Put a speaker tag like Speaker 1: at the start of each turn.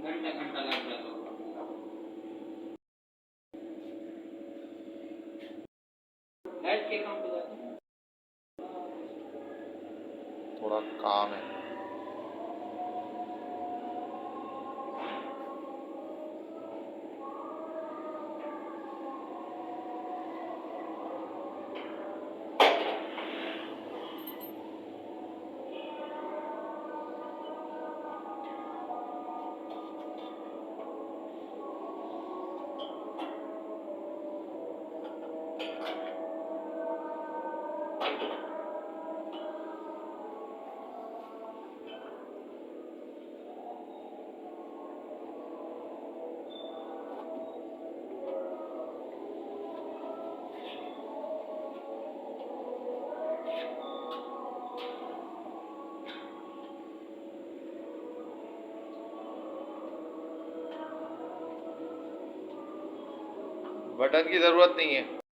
Speaker 1: घंटा घंटा लग जाता होगा। लाइट के काम पे जाते हैं।
Speaker 2: थोड़ा काम है। बटन की जरूरत नहीं है।